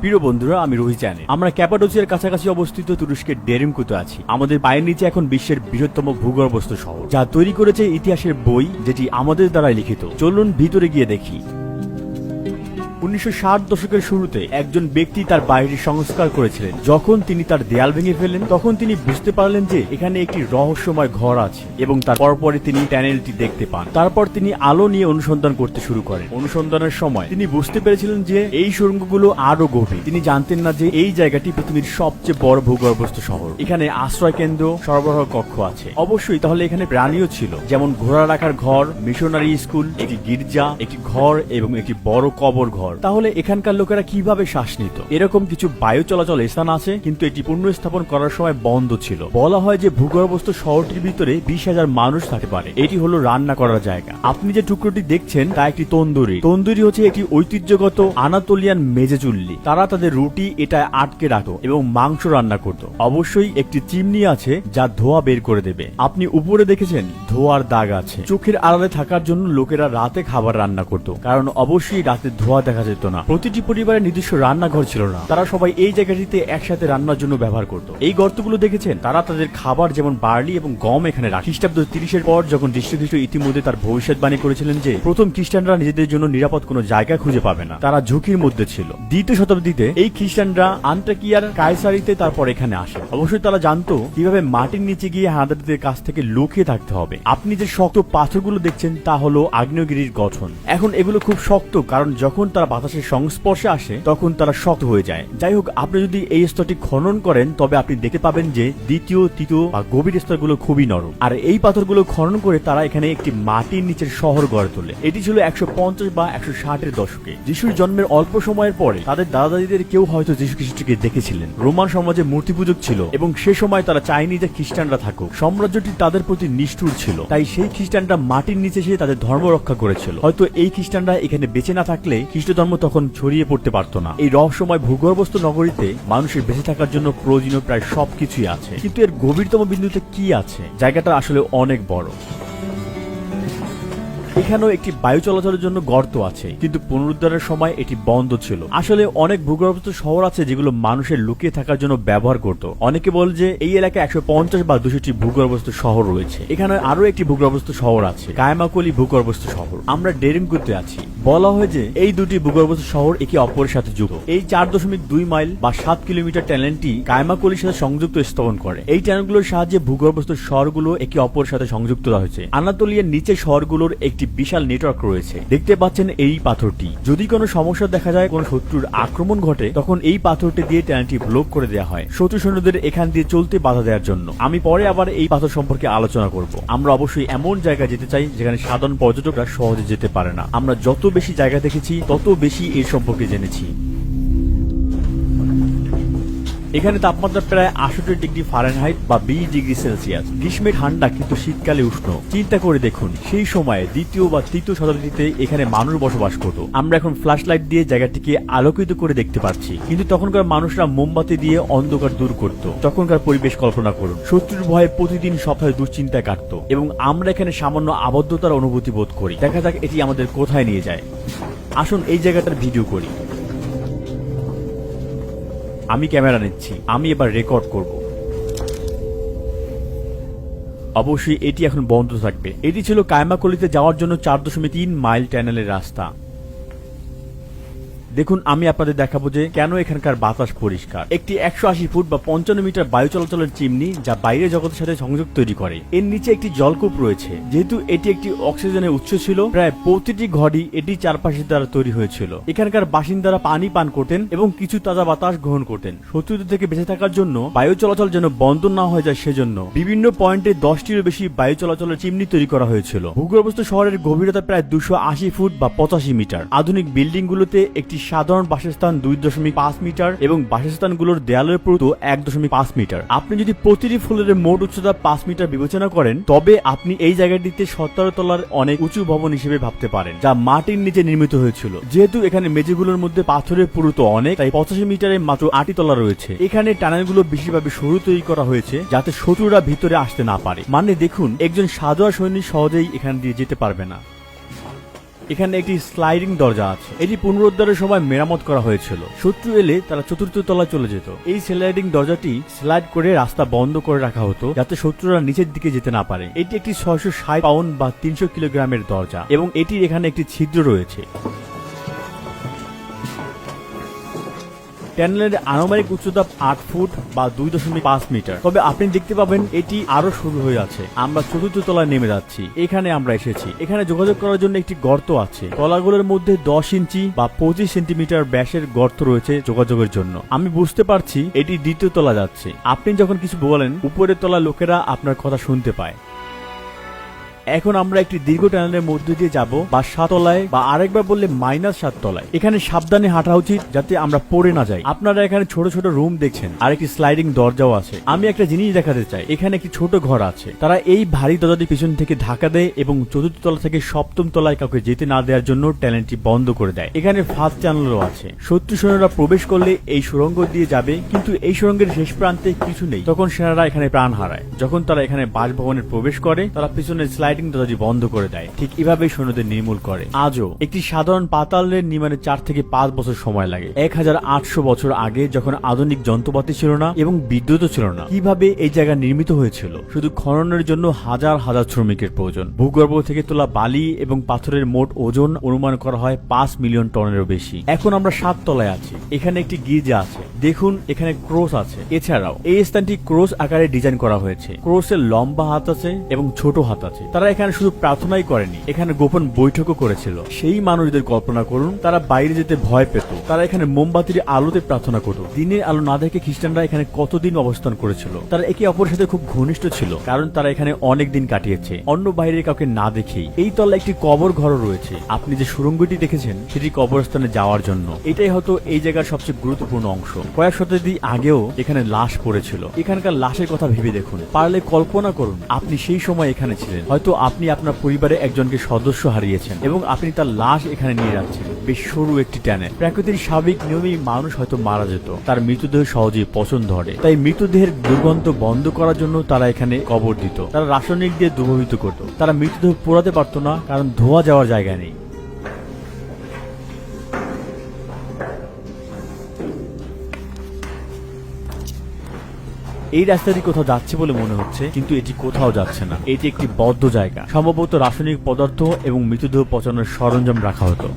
প্রিয় বন্ধুরা, আমি রোহিত জানি। আমরা ক্যাপাডোসিয়ার কাছাকাছি অবস্থিত তুরস্কের ডেরিমকুতে আছি। আমাদের পায়ের নিচে এখন বিশ্বের বৃহত্তম ভূগর্ভস্থ শহর, যা তৈরি করেছে ইতিহাসের বই, যেটি আমাদের দ্বারাই লিখিত। চলুন ভিতরে গিয়ে দেখি। 1960 দশকের শুরুতে একজন ব্যক্তি তার বাড়িটি সংস্কার করেছিলেন। যখন তিনি তার দেয়াল ভেঙে ফেলেন, তখন তিনি বুঝতে পারলেন যে এখানে একটি রহস্যময় ঘর আছে, এবং তার পরপরই তিনি টানেলটি দেখতে পান। তারপর তিনি আলো নিয়ে অনুসন্ধান করতে শুরু করেন। অনুসন্ধানের সময় তিনি বুঝতে পেরেছিলেন যে এই সুড়ঙ্গগুলো আরো গভীর। তিনি জানতেন না যে এই জায়গাটি পৃথিবীর সবচেয়ে বড় ভূগর্ভস্থ শহর। এখানে আশ্রয় কেন্দ্র, সরবরাহ কক্ষ আছে। অবশ্যই তাহলে এখানে প্রাণীও ছিল, যেমন ঘোড়া রাখার ঘর, মিশনারি স্কুল, একটি গির্জা, একটি ঘর এবং একটি বড় কবর ঘর। তাহলে এখানকার লোকেরা কিভাবে শ্বাস নিত? এরকম কিছু বায়ু চলাচল স্থান আছে, কিন্তু এটি পুনঃস্থাপন করার সময় বন্ধ ছিল। বলা হয় যে ভূগর্ভস্থ শহরটির ভিতরে 20,000 মানুষ থাকতে পারে। এটি হলো রান্না করার জায়গা। আপনি যে টুকরোটি দেখছেন তা একটি তন্দুরি। তন্দুরি হচ্ছে একটি ঐতিহ্যগত আনাতোলিয়ান মেজে চুল্লি। তারা তাদের রুটি এটায় আটকে রাখত এবং মাংস রান্না করত। অবশ্যই একটি চিমনি আছে যা ধোঁয়া বের করে দেবে। আপনি উপরে দেখেছেন ধোঁয়ার দাগ আছে। চোখের আড়ালে থাকার জন্য লোকেরা রাতে খাবার রান্না করত, কারণ অবশ্যই রাতে ধোঁয়া দেখা যেত না। প্রতিটি পরিবারের নিজস্ব রান্নাঘর ছিল না। তারা সবাই এই জায়গাটিতে একসাথে রান্নার জন্য ব্যবহার করত। এই গর্তগুলো দেখেছেন, তারা তাদের খাবার যেমন বার্লি এবং গম এখানে রাখে। খ্রিস্টাব্দ 30-এর পর যখন যীশু ইতিমধ্যে তার ভবিষ্যৎবাণী করেছিলেন যে প্রথম খ্রিস্টানরা নিজেদের জন্য নিরাপদ কোনো জায়গা খুঁজে পাবে না, তারা ঝুঁকির মধ্যে ছিল। 2য় শতাব্দীতে এই খ্রিস্টানরা আন্টাকিয়ার কায়সারিতে তারপর এখানে আসে। অবশ্যই তারা জানতো কিভাবে মাটির নিচে গিয়ে হানাদারদের কাছ থেকে লুকিয়ে থাকতে হবে। আপনি যে শক্ত পাথরগুলো দেখছেন তা হলো আগ্নেয়গিরির গঠন। এখন এগুলো খুব শক্ত, কারণ যখন তারা বাতাসের সংস্পর্শে আসে তখন তারা শক্ত হয়ে যায়। যাই হোক, আপনি যদি এই স্তরটি খনন করেন তবে আপনি দেখতে পাবেন যে দ্বিতীয়, তৃতীয় বা গভীর স্তরগুলো খুবই নরম। আর এই পাথরগুলো খনন করে তারা এখানে একটি মাটির নিচের শহর গড়ে তোলে। এটি ছিল 150 বা 160-এর দশকে। যিশুর জন্মের অল্প সময়ের পরে তাদের দাদা দাদিদের কেউ হয়তো যিশু খ্রিস্টকে দেখেছিলেন। রোমান সমাজে মূর্তি পূজক ছিল এবং সে সময় তারা চায়নি যে খ্রিস্টানরা থাকুক। সাম্রাজ্যটি তাদের প্রতি নিষ্ঠুর ছিল, তাই সেই খ্রিস্টানরা মাটির নিচে এসে তাদের ধর্ম রক্ষা করেছিল। হয়তো এই খ্রিস্টানরা এখানে বেঁচে না থাকলে খ্রিস্ট ধর্ম তখন ছড়িয়ে পড়তে পারত না। এই রহস্যময় ভূগর্ভস্থ নগরীতে মানুষের বেঁচে থাকার জন্য প্রয়োজনীয় প্রায় সবকিছুই আছে, কিন্তু এর গভীরতম বিন্দুতে কি আছে? জায়গাটা আসলে অনেক বড়। এখানেও একটি বায়ু চলাচলের জন্য গর্ত আছে, কিন্তু পুনরুদ্ধারের সময় এটি বন্ধ ছিল। আসলে অনেক ভূগর্ভস্থ শহর আছে যেগুলো মানুষের লুকিয়ে থাকার জন্য ব্যবহার করত। অনেকে বলে যে এই এলাকায় 150 বা 200টি ভূগর্ভস্থ শহর রয়েছে। এখানে আরো একটি ভূগর্ভস্থ শহর আছে, কায়ামাকলি ভূগর্ভস্থ শহর। আমরা ডেরিমকুতে আছি। বলা হয় যে এই দুটি ভূগর্ভস্থ শহর একে অপরের সাথে যুক্ত। এই 4.2 মাইল বা 7 কিলোমিটার টানেলটি কায়ামাকলির সাথে সংযুক্ত স্থাপন করে। এই টানেলগুলোর সাহায্যে ভূগর্ভস্থ শহরগুলো একে অপরের সাথে সংযুক্ত হয়েছে। আনাতোলিয়ার নিচের শহরগুলোর একটি বিশাল নেটওয়ার্ক রয়েছে। দেখতে পাচ্ছেন এই পাথরটি। যদি কোনো সমস্যা দেখা যায়, কোনো শত্রুর আক্রমণ ঘটে, তখন এই পাথরটি দিয়ে টানেলটি ব্লক করে দেওয়া হয় শত্রু সৈন্যদের এখান দিয়ে চলতে বাধা দেওয়ার জন্য। আমি পরে আবার এই পাথর সম্পর্কে আলোচনা করব। আমরা অবশ্যই এমন জায়গায় যেতে চাই যেখানে সাধারণ পর্যটকরা সহজে যেতে পারে না। আমরা যত বেশি জায়গা দেখেছি তত বেশি এর সম্পর্কে জেনেছি। এখানে তাপমাত্রা প্রায় 68 ডিগ্রি ফারেনহাইট বা 20 ডিগ্রি সেলসিয়াস। গ্রীষ্মে ঠান্ডা, কিন্তু শীতকালে উষ্ণ। চিন্তা করে দেখুন, সেই সময়ে 2য় বা 3য় শতাব্দীতে এখানে মানুষ বসবাস করত। আমরা এখন ফ্ল্যাশ লাইট দিয়ে জায়গাটিকে আলোকিত করে দেখতে পাচ্ছি, কিন্তু তখনকার মানুষরা মোমবাতি দিয়ে অন্ধকার দূর করত। তখনকার পরিবেশ কল্পনা করুন। শত্রুর ভয়ে প্রতিদিন সপ্তাহে দুশ্চিন্তায় কাটত, এবং আমরা এখানে সামান্য আবদ্ধতার অনুভূতি বোধ করি। দেখা যাক এটি আমাদের কোথায় নিয়ে যায়। আসুন এই জায়গাটার ভিডিও করি। আমি ক্যামেরা নিচ্ছি, আমি এবার রেকর্ড করব। অবশ্যই এটি এখন বন্ধ থাকবে। এটি ছিল কায়ামাকলিতে যাওয়ার জন্য 4.3 মাইল টানেলের রাস্তা। দেখুন, আমি আপনাদের দেখাবো যে কেন এখানকার বাতাস পরিষ্কার। একটি 180 ফুট বা 55 মিটার বায়ু চলাচলের চিমনি, যা বাইরের জগতের সাথে সংযোগ তৈরি করে। এর নিচে একটি জলকূপ রয়েছে। যেহেতু এটি একটি অক্সিজেনের উৎস ছিল, প্রায় প্রতিটি ঘরই এটি চারপাশের দ্বারা তৈরি হয়েছিল। এখানকার বাসিন্দারা পানি পান করতেন এবং কিছু তাজা বাতাস গ্রহণ করতেন। শত্রুদের থেকে বেঁচে থাকার জন্য বায়ু চলাচল যেন বন্ধ না হয়ে যায়, সেজন্য বিভিন্ন পয়েন্টে 10টিরও বেশি বায়ু চলাচলের চিমনি তৈরি করা হয়েছিল। ভূগর্ভস্থ শহরের গভীরতা প্রায় 280 ফুট বা 85 মিটার। আধুনিক বিল্ডিং গুলোতে একটি সাধারণ বাসস্থান 2.5 মিটার এবং বাসস্থানগুলোর দেয়ালের পুরুত্ব 1.5 মিটার। আপনি যদি প্রতিটি ফ্লোরের মোট উচ্চতা 5 মিটার বিবেচনা করেন, তবে আপনি এই জায়গাটিতে 17 তলার অনেক উঁচু ভবন হিসেবে ভাবতে পারেন, যা মাটির নিচে নির্মিত হয়েছিল। যেহেতু এখানে মেঝেগুলোর মধ্যে পাথরের পুরুত্ব অনেক, তাই 85 মিটারে মাত্র 8টি তলা রয়েছে। এখানে টানেলগুলো বেশিরভাবে সরু তৈরি করা হয়েছে, যাতে শত্রুরা ভিতরে আসতে না পারে। মানে দেখুন, একজন সাধারণ সৈনিক সহজেই এখান দিয়ে যেতে পারবে না। এখানে একটি স্লাইডিং দরজা আছে। এটি পুনরুদ্ধারের সময় মেরামত করা হয়েছিল। শত্রু এলে তারা চতুর্থ তলায় চলে যেত। এই স্লাইডিং দরজাটি স্লাইড করে রাস্তা বন্ধ করে রাখা হতো যাতে শত্রুরা নিচের দিকে যেতে না পারে। এটি একটি 660 পাউন্ড বা 300 কিলোগ্রামের দরজা এবং এটির এখানে একটি ছিদ্র রয়েছে। টানেলের আনুমানিক উচ্চতা 8 ফুট বা 2.5 মিটার। তবে আপনি দেখতে পাবেন এটি আরো শুরু হয়ে আছে। আমরা চতুর্থ তলায় নেমে যাচ্ছি। এখানে আমরা এসেছি। এখানে যোগাযোগ করার জন্য একটি গর্ত আছে। তলাগুলোর মধ্যে 10 ইঞ্চি বা 25 সেন্টিমিটার ব্যাসের গর্ত রয়েছে যোগাযোগের জন্য। আমি বুঝতে পারছি এটি দ্বিতীয় তলা যাচ্ছে। আপনি যখন কিছু বলেন উপরের তলা লোকেরা আপনার কথা শুনতে পায়। এখন আমরা একটি দীর্ঘ টানেলের মধ্যে দিয়ে যাব বা 7 তলায় বা আরেকবার বললে -7 তলায়। এখানে সাবধানে হাঁটা উচিত যাতে আমরা পড়ে না যাই। আপনারা এখানে ছোট ছোট রুম দেখছেন আর একটি স্লাইডিং দরজাও আছে। আমি একটা জিনিস দেখাতে চাই, এখানে একটি ছোট ঘর আছে। তারা এই ভারী দরজাটি পিছন থেকে ধাক্কা দেয় এবং চতুর্থ তলা থেকে সপ্তম তলায় কাউকে যেতে না দেওয়ার জন্য টানেলটি বন্ধ করে দেয়। এখানে ফাস্ট চ্যানেলও আছে। শত্রু সৈন্যরা প্রবেশ করলে এই সুড়ঙ্গ দিয়ে যাবে, কিন্তু এই সুড়ঙ্গের শেষ প্রান্তে কিছু নেই। তখন সেনারা এখানে প্রাণ হারায়। যখন তারা এখানে বাসভবনে প্রবেশ করে তারা পিছনে স্লাইডিং দরজাটি বন্ধ করে দেয়। ঠিক এভাবেই সৈন্যদের নির্মূল করে। আজও একটি সাধারণ পাতাল রেল নির্মাণে 4 থেকে 5 বছর সময় লাগে। 1800 বছর আগে যখন আধুনিক যন্ত্রপাতি ছিল না এবং বিদ্যুৎও ছিল না, কিভাবে এই জায়গা নির্মিত হয়েছিল? শুধু খননের জন্য হাজার হাজার শ্রমিকের প্রয়োজন। ভূগর্ভ থেকে তোলা বালি এবং পাথরের মোট ওজন অনুমান করা হয় 5 মিলিয়ন টনেরও বেশি। এখন আমরা 7 তলায় আছি। এখানে একটি গির্জা আছে। দেখুন এখানে ক্রস আছে। এছাড়াও এই স্থানটি ক্রস আকারে ডিজাইন করা হয়েছে। ক্রসের লম্বা হাত আছে এবং ছোট হাত আছে। তারা এখানে শুধু প্রার্থনাই করেনি, এখানে গোপন বৈঠকও করেছিল। সেই মানুষদের কল্পনা করুন, তারা বাইরে যেতে ভয় পেত। তারা এখানে মোমবাতির আলোতে প্রার্থনা করত। দিনের আলো না দেখে খ্রিস্টানরা এখানে কতদিন অবস্থান করেছিল। তারা একে অপরের সাথে খুব ঘনিষ্ঠ ছিল, কারণ তারা এখানে অনেক দিন কাটিয়েছে অন্য বাইরে কাউকে না দেখেই। এই তলা একটি কবর ঘরও রয়েছে। আপনি যে সুড়ঙ্গটি দেখেছেন সেটি কবরস্থানে যাওয়ার জন্য। এটাই হয়তো এই জায়গার সবচেয়ে গুরুত্বপূর্ণ অংশ। কয়েক শতাব্দী আগেও এখানে লাশ পড়েছিল। এখানকার লাশের কথা ভেবে দেখুন। পারলে কল্পনা করুন আপনি সেই সময় এখানে ছিলেন। হয়তো আপনি আপনার পরিবারে একজনকে সদস্য হারিয়েছেন এবং আপনি তার লাশ এখানে নিয়ে যাচ্ছেন। বেশ সরু একটি টানেল। প্রাকৃতিক স্বাভাবিক নিয়মেই মানুষ হয়তো মারা যেত, তার মৃতদেহ সহজেই পচন ধরে। তাই মৃতদেহের দুর্গন্ধ বন্ধ করার জন্য তারা এখানে কবর দিত। তারা রাসায়নিক দিয়ে দুর্গন্ধ করত। তারা মৃতদেহ পোড়াতে পারত না, কারণ ধোয়া যাওয়ার জায়গা নেই। এই রাস্তাটি কোথাও যাচ্ছে বলে মনে হচ্ছে, কিন্তু এটি কোথাও যাচ্ছে না। এটি একটি বদ্ধ জায়গা। সম্ভবত রাসায়নিক পদার্থ এবং মৃতদেহ পচানোর সরঞ্জাম রাখা হতো।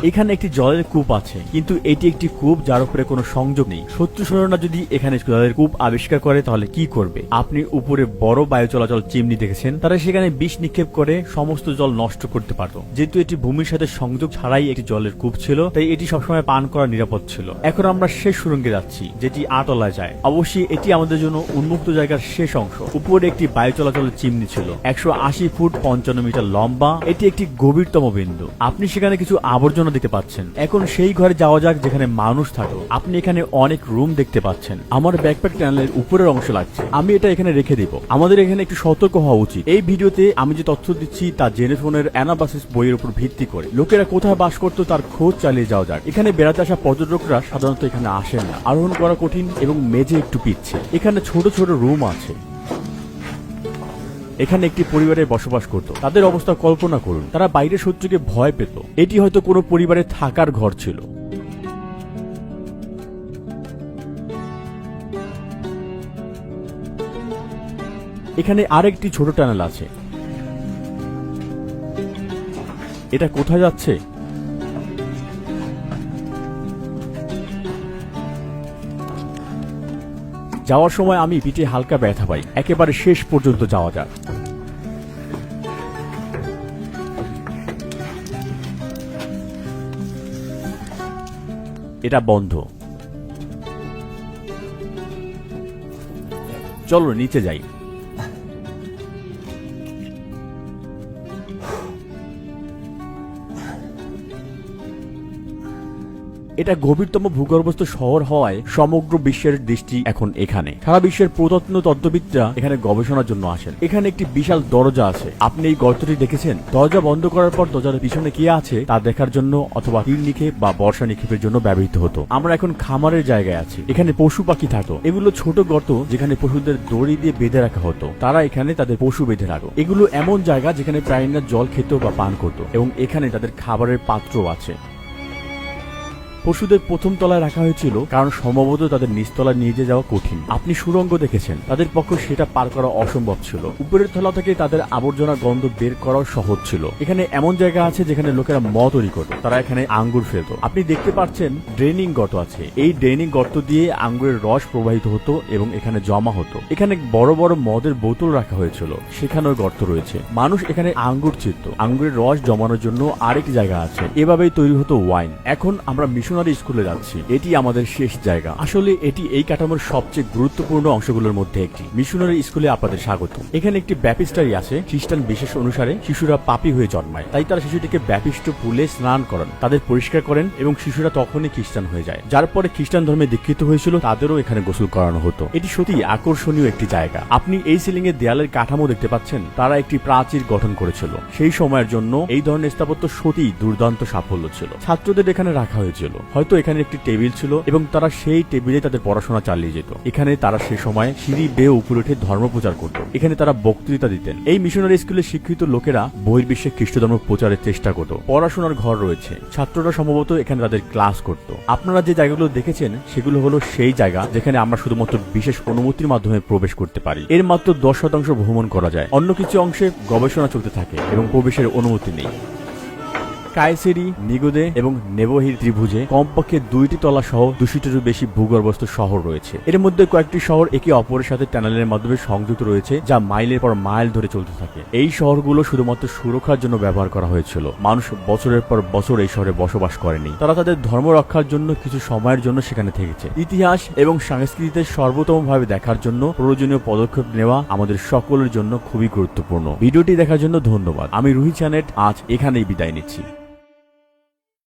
এখানে একটি জলের কূপ আছে, কিন্তু এটি একটি কূপ যার উপরে কোনো সংযোগ নেই। শত্রু সৈন্যরা যদি এখানে জলের কূপ আবিষ্কার করে তাহলে কি করবে? আপনি উপরে বড় বায়ু চলাচল চিমনি দেখেছেন। তারা সেখানে বিষ নিক্ষেপ করে সমস্ত জল নষ্ট করতে পারত। যেহেতু এটি ভূমির সাথে সংযোগ ছাড়াই একটি জলের কূপ ছিল, তাই এটি সবসময় পান করা নিরাপদ ছিল। এখন আমরা শেষ সুড়ঙ্গে যাচ্ছি, যেটি 8 তলায় যায়। অবশ্যই এটি আমাদের জন্য উন্মুক্ত জায়গার শেষ অংশ। উপরে একটি বায়ু চলাচলের চিমনি ছিল, 180 ফুট 55 মিটার লম্বা। এটি একটি গভীরতম বিন্দু। আপনি সেখানে কিছু আবর্জনা দেখতে পাচ্ছেন। এখন সেই ঘরে যাওয়া যাক যেখানে মানুষ থাকতো। আপনি এখানে অনেক রুম দেখতে পাচ্ছেন। আমার ব্যাকপ্যাক টানেলের উপরের অংশ লাগছে। আমি এটা এখানে রেখে দিব। আমাদের এখানে একটু সতর্ক হওয়া উচিত। এই ভিডিওতে আমি যে তথ্য দিচ্ছি তা জেনেফোনের অ্যানাবাসিস বইয়ের উপর ভিত্তি করে। লোকেরা কোথায় বাস করতো তার খোঁজ চালিয়ে যাওয়া যাক। এখানে বেড়াতে আসা পর্যটকরা সাধারণত এখানে আসেন না। আরোহণ করা কঠিন এবং মেঝে একটু পিচ্ছে। এখানে ছোট ছোট রুম আছে। এখানে একটি পরিবারে বসবাস করত। তাদের অবস্থা কল্পনা করুন। তারা বাইরের শত্রুকে ভয় পেত। এটি হয়তো কোনো পরিবারের থাকার ঘর ছিল। এখানে আরেকটি ছোট টানেল আছে। এটা কোথায় যাচ্ছে? যাওয়ার সময় আমি পিঠে হালকা ব্যথা পাই। একেবারে শেষ পর্যন্ত যাওয়া যাক। এটা বন্ধ। চলো নিচে যাই। এটা গভীরতম ভূগর্ভস্থ শহর হওয়ায় সমগ্র বিশ্বের দৃষ্টি এখন এখানে। সারা বিশ্বের প্রত্ন তত্ত্ববিদরা এখানে গবেষণার জন্য আসেন। এখানে একটি বিশাল দরজা আছে। আপনি এই গর্তটি দেখেছেন? দরজা বন্ধ করার পর দরজার পিছনে কি আছে তা দেখার জন্য অথবা তীর নিক্ষেপ বা বর্ষা নিক্ষেপের জন্য ব্যবহৃত হতো। আমরা এখন খামারের জায়গায় আছি। এখানে পশু পাখি থাকতো। এগুলো ছোট গর্ত যেখানে পশুদের দড়ি দিয়ে বেঁধে রাখা হতো। তারা এখানে তাদের পশু বেঁধে রাখতো। এগুলো এমন জায়গা যেখানে প্রাণীরা জল খেত বা পান করত এবং এখানে তাদের খাবারের পাত্র আছে। পশুদের প্রথম তলায় রাখা হয়েছিল কারণ সম্ভবত তাদের নিচতলায় নিয়ে যাওয়া কঠিন। আপনি সুড়ঙ্গ দেখেছেন, তাদের পক্ষে সেটা পার করা অসম্ভব ছিল। উপরের তলা থেকে তাদের আবর্জনা গন্ধ বের করাও সহজ ছিল। এখানে এমন জায়গা আছে যেখানে লোকেরা মদ তৈরি করত, তারা এখানে আঙ্গুর ফেলত। আপনি দেখতে পাচ্ছেন ড্রেনিং গর্ত আছে। এই ড্রেনিং গর্ত দিয়ে আঙ্গুরের রস প্রবাহিত হতো এবং এখানে জমা হতো। এখানে বড় বড় মদের বোতল রাখা হয়েছিল, সেখানেও গর্ত রয়েছে। মানুষ এখানে আঙ্গুর চিরত। আঙ্গুরের রস জমানোর জন্য আরেক জায়গা আছে। এভাবেই তৈরি হতো ওয়াইন। এখন আমরা মিশনারি স্কুলে যাচ্ছি। এটি আমাদের শেষ জায়গা। আসলে এটি এই কাঠামোর সবচেয়ে গুরুত্বপূর্ণ অংশগুলোর মধ্যে একটি। মিশনারি স্কুলে আপনাদের স্বাগত। এখানে একটি ব্যাপিস্টারি আছে। খ্রিস্টান বিশেষ অনুসারে শিশুরা পাপী হয়ে জন্মায়, তাই তারা শিশুটিকে ব্যাপিস্ট পুলে স্নান করান, তাদের পরিষ্কার করেন এবং শিশুরা তখনই খ্রিস্টান হয়ে যায়। যার পরে খ্রিস্টান ধর্মে দীক্ষিত হয়েছিল তাদেরও এখানে গোসল করানো হতো। এটি সত্যি আকর্ষণীয় একটি জায়গা। আপনি এই সিলিং এর দেয়ালের কাঠামো দেখতে পাচ্ছেন। তারা একটি প্রাচীর গঠন করেছিল। সেই সময়ের জন্য এই ধরনের স্থাপত্য সত্যি দুর্দান্ত সাফল্য ছিল। ছাত্রদের এখানে রাখা হয়েছিল। হয়তো এখানে একটি টেবিল ছিল এবং তারা সেই টেবিলে তাদের পড়াশোনা চালিয়ে যেত। এখানে তারা সে সময় সিঁড়ি বেয়ে উপরে উঠে ধর্ম প্রচার করত। এখানে তারা বক্তৃতা দিতেন। এই মিশনারি স্কুলে শিক্ষিত লোকেরা বহির্বিশ্বে খ্রিস্ট ধর্ম প্রচারের চেষ্টা করত। পড়াশোনার ঘর রয়েছে। ছাত্ররা সম্ভবত এখানে তাদের ক্লাস করত। আপনারা যে জায়গাগুলো দেখেছেন সেগুলো হলো সেই জায়গা যেখানে আমরা শুধুমাত্র বিশেষ অনুমতির মাধ্যমে প্রবেশ করতে পারি। এর মাত্র 10% ভ্রমণ করা যায়। অন্য কিছু অংশে গবেষণা চলতে থাকে এবং প্রবেশের অনুমতি নেই। কায়সেরি, নিগোদে এবং নেবোহির ত্রিভুজে কমপক্ষে 2টি তলা সহ 200-টিরও বেশি ভূগর্ভস্থ শহর রয়েছে। এর মধ্যে কয়েকটি শহর একে অপরের সাথে টানেলের মাধ্যমে সংযুক্ত রয়েছে, যা মাইলের পর মাইল ধরে চলতে থাকে। এই শহরগুলো শুধুমাত্র সুরক্ষার জন্য ব্যবহার করা হয়েছিল। মানুষ বছরের পর বছর এই শহরে বসবাস করেনি। তারা তাদের ধর্ম রক্ষার জন্য কিছু সময়ের জন্য সেখানে থেকেছে। ইতিহাস এবং সংস্কৃতিতে সর্বোত্তমভাবে দেখার জন্য প্রয়োজনীয় পদক্ষেপ নেওয়া আমাদের সকলের জন্য খুবই গুরুত্বপূর্ণ। ভিডিওটি দেখার জন্য ধন্যবাদ। আমি রুহি চ্যানেট আজ এখানেই বিদায় নিচ্ছি।